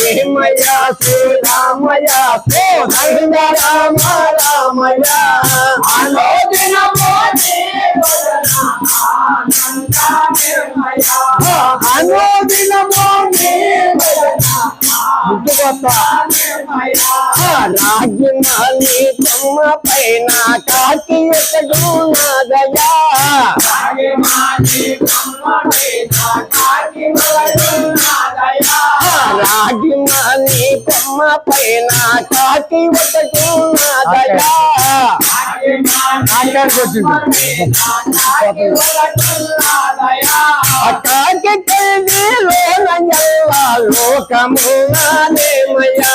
ఏమయ్యా శ్రీరామయ్య కోదండ రామ రామయ్య రాజమాలి కొమ్మ పైన కాకి ఎక్కడు నాదయా రాజమాలి కొమ్మ పైన కాకి ఒకటి నాదయా కాకి కలిలోనయ్యా లోకమునాదేమయ్యా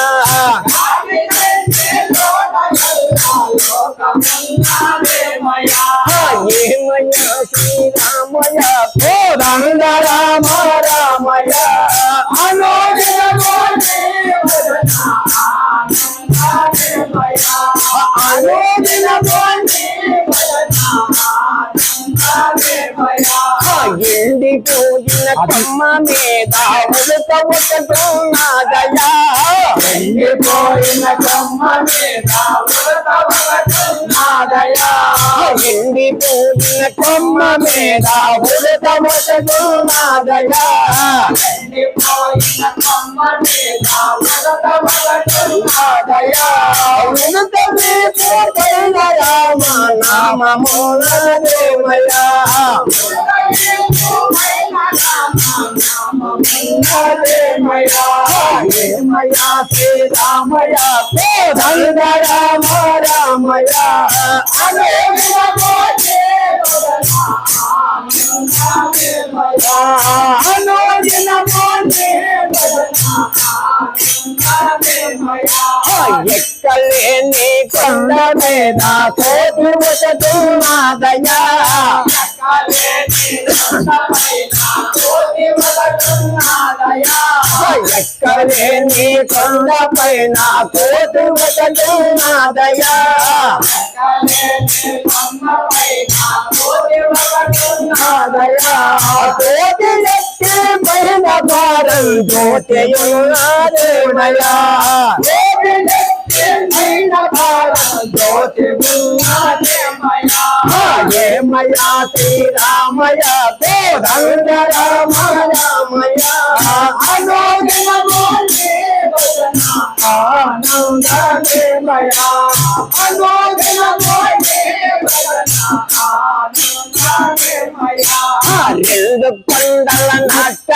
ఏమయ్యా శ్రీరామయ్య కోదండ రామ రామయ్య ఎండిపోయిన కొమ్మ మీద ఉడత ఒకటో నాదయా ఎండిపోయిన కొమ్మ మీద ఉడత ఒకటో నాదయా ఎండిపోయిన కొమ్మ మీద ఉడత ఒకటో నాదయా ఎండిపోయిన కొమ్మ మీద ఉడత ఒకటో నాదయా ఉడత మీద రామ నామముల దేవయా ఏమయ్యా శ్రీరామయ్య కోదండ రామ రామయ్య ఎక్కలేని కొండ మీద కోటి ఒకటి నాదయా ఎక్కలేని కొండ పైన కోటి ఒకటి నాదయా కోటి ఎక్కి పైన భారం జ్యోతియున్నాదేవయా ఏమయ్యా శ్రీరామయ్య కోదండ రామ రామయ్య రెండు కొండల నాట